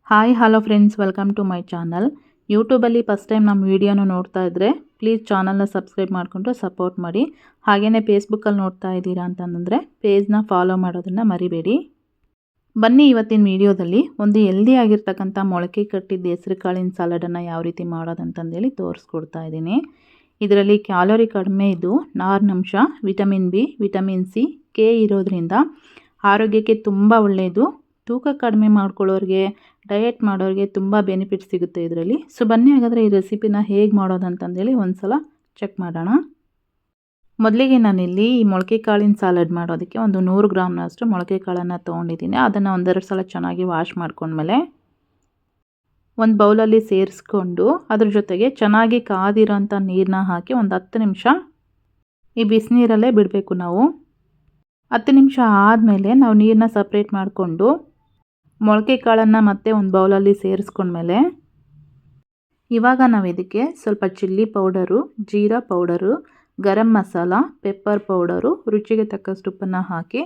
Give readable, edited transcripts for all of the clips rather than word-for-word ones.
Hi hello friends, welcome to my channel. ಯೂಟ್ಯೂಬಲ್ಲಿ first time ನಮ್ಮ ವೀಡಿಯೋನ ನೋಡ್ತಾ ಇದ್ದರೆ ಪ್ಲೀಸ್ ಚಾನಲ್ನ ಸಬ್ಸ್ಕ್ರೈಬ್ ಮಾಡಿಕೊಂಡು ಸಪೋರ್ಟ್ ಮಾಡಿ. ಹಾಗೆಯೇ ಫೇಸ್ಬುಕ್ಕಲ್ಲಿ ನೋಡ್ತಾ ಇದ್ದೀರಾ ಅಂತಂದರೆ ಪೇಜ್ನ ಫಾಲೋ ಮಾಡೋದನ್ನು ಮರಿಬೇಡಿ. ಬನ್ನಿ, ಇವತ್ತಿನ ವೀಡಿಯೋದಲ್ಲಿ ಒಂದು ಹೆಲ್ದಿ ಆಗಿರ್ತಕ್ಕಂಥ ಮೊಳಕೆ ಕಟ್ಟಿದ್ದ ಹೆಸರು ಕಾಳಿನ ಸಲಾಡನ್ನು ಯಾವ ರೀತಿ ಮಾಡೋದಂತಂದೇಳಿ ತೋರಿಸ್ಕೊಡ್ತಾ ಇದ್ದೀನಿ. ಇದರಲ್ಲಿ ಕ್ಯಾಲೋರಿ ಕಡಿಮೆ ಇದ್ದು ನಾರಿನಂಶ, vitamin B, vitamin C, K ಇರೋದ್ರಿಂದ ಆರೋಗ್ಯಕ್ಕೆ ತುಂಬ ಒಳ್ಳೆಯದು. ತೂಕ ಕಡಿಮೆ ಮಾಡ್ಕೊಳ್ಳೋರಿಗೆ, ಡಯಟ್ ಮಾಡೋರಿಗೆ ತುಂಬ ಬೆನಿಫಿಟ್ ಸಿಗುತ್ತೆ ಇದರಲ್ಲಿ. ಸೊ ಬನ್ನಿ ಹಾಗಾದರೆ ಈ ರೆಸಿಪಿನ ಹೇಗೆ ಮಾಡೋದಂತಂದೇಳಿ ಒಂದು ಸಲ ಚೆಕ್ ಮಾಡೋಣ. ಮೊದಲಿಗೆ ನಾನಿಲ್ಲಿ ಈ ಮೊಳಕೆ ಕಾಳಿನ ಸಲಾಡ್ ಮಾಡೋದಕ್ಕೆ ಒಂದು 100 ಗ್ರಾಮ್ನಷ್ಟು ಮೊಳಕೆ ಕಾಳನ್ನು ತೊಗೊಂಡಿದ್ದೀನಿ. ಅದನ್ನು ಒಂದೆರಡು ಸಲ ಚೆನ್ನಾಗಿ ವಾಶ್ ಮಾಡ್ಕೊಂಡ್ಮೇಲೆ ಒಂದು ಬೌಲಲ್ಲಿ ಸೇರಿಸ್ಕೊಂಡು ಅದ್ರ ಜೊತೆಗೆ ಚೆನ್ನಾಗಿ ಕಾದಿರೋಂಥ ನೀರನ್ನ ಹಾಕಿ ಒಂದು 10 ನಿಮಿಷ ಈ ಬಿಸಿನೀರಲ್ಲೇ ಬಿಡಬೇಕು. ನಾವು 10 ನಿಮಿಷ ಆದಮೇಲೆ ನಾವು ನೀರನ್ನ ಸಪ್ರೇಟ್ ಮಾಡಿಕೊಂಡು ಮೊಳಕೆ ಕಾಳನ್ನು ಮತ್ತೆ ಒಂದು ಬೌಲಲ್ಲಿ ಸೇರಿಸ್ಕೊಂಡ್ಮೇಲೆ ಇವಾಗ ನಾವು ಇದಕ್ಕೆ ಸ್ವಲ್ಪ chilli powder, jeera powder, garam masala, pepper powder, ರುಚಿಗೆ ತಕ್ಕಷ್ಟು ಉಪ್ಪನ್ನು ಹಾಕಿ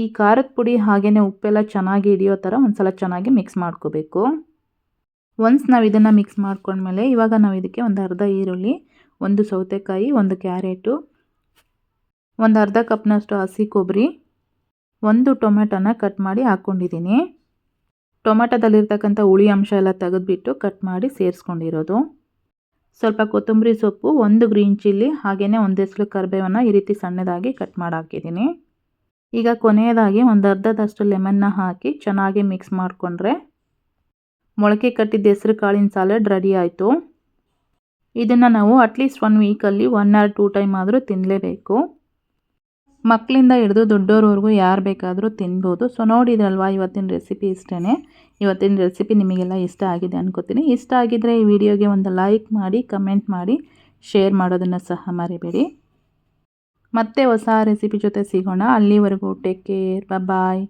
ಈ ಖಾರದ ಪುಡಿ ಹಾಗೆಯೇ ಉಪ್ಪೆಲ್ಲ ಚೆನ್ನಾಗಿ ಹಿಡಿಯೋ ಥರ ಒಂದು ಸಲ ಚೆನ್ನಾಗಿ ಮಿಕ್ಸ್ ಮಾಡ್ಕೋಬೇಕು. ಒನ್ಸ್ ನಾವು ಇದನ್ನು ಮಿಕ್ಸ್ ಮಾಡ್ಕೊಂಡ್ಮೇಲೆ ಇವಾಗ ನಾವು ಇದಕ್ಕೆ ಒಂದು ಅರ್ಧ ಈರುಳ್ಳಿ, ಒಂದು ಸೌತೆಕಾಯಿ, ಒಂದು ಕ್ಯಾರೆಟು, ಒಂದು ಅರ್ಧ ಕಪ್ನಷ್ಟು ಹಸಿ ಕೊಬ್ಬರಿ, ಒಂದು ಟೊಮೆಟೊನ ಕಟ್ ಮಾಡಿ ಹಾಕ್ಕೊಂಡಿದ್ದೀನಿ. ಟೊಮೆಟೊದಲ್ಲಿರ್ತಕ್ಕಂಥ ಹುಳಿ ಅಂಶ ಎಲ್ಲ ತೆಗೆದುಬಿಟ್ಟು ಕಟ್ ಮಾಡಿ ಸೇರಿಸ್ಕೊಂಡಿರೋದು. ಸ್ವಲ್ಪ ಕೊತ್ತಂಬರಿ ಸೊಪ್ಪು, ಒಂದು ಗ್ರೀನ್ ಚಿಲ್ಲಿ, ಹಾಗೆಯೇ ಒಂದು ಎಸಳು ಕರಿಬೇವನ್ನು ಈ ರೀತಿ ಸಣ್ಣದಾಗಿ ಕಟ್ ಮಾಡಿ ಹಾಕಿದ್ದೀನಿ. ಈಗ ಕೊನೆಯದಾಗಿ ಒಂದು ಅರ್ಧದಷ್ಟು ಲೆಮನ್ನ ಹಾಕಿ ಚೆನ್ನಾಗಿ ಮಿಕ್ಸ್ ಮಾಡಿಕೊಂಡ್ರೆ ಮೊಳಕೆ ಕಟ್ಟಿದ್ದ ಹೆಸರು ಕಾಳಿನ ಸಲಾಡ್ ರೆಡಿ ಆಯಿತು. ಇದನ್ನು ನಾವು ಅಟ್ಲೀಸ್ಟ್ 1 ವೀಕಲ್ಲಿ 1 ಆರ್ 2 ಟೈಮ್ ಆದರೂ ತಿನ್ನಲೇಬೇಕು. ಮಕ್ಕಳಿಂದ ಹಿಡಿದು ದೊಡ್ಡೋರವರೆಗೂ ಯಾರು ಬೇಕಾದರೂ ತಿನ್ಬೋದು. ಸೊ ನೋಡಿದ್ರಲ್ವಾ, ಇವತ್ತಿನ ರೆಸಿಪಿ ಇಷ್ಟೇ. ಇವತ್ತಿನ ರೆಸಿಪಿ ನಿಮಗೆಲ್ಲ ಇಷ್ಟ ಆಗಿದೆ ಅನ್ಕೋತೀನಿ. ಇಷ್ಟ ಆಗಿದ್ದರೆ ಈ ವಿಡಿಯೋಗೆ ಒಂದು ಲೈಕ್ ಮಾಡಿ, ಕಮೆಂಟ್ ಮಾಡಿ, ಶೇರ್ ಮಾಡೋದನ್ನು ಸಹ ಮರಿಬೇಡಿ. ಮತ್ತೆ ಹೊಸ ರೆಸಿಪಿ ಜೊತೆ ಸಿಗೋಣ. ಅಲ್ಲಿವರೆಗೂ ಟೇಕ್ ಕೇರ್, ಬಾಯ್.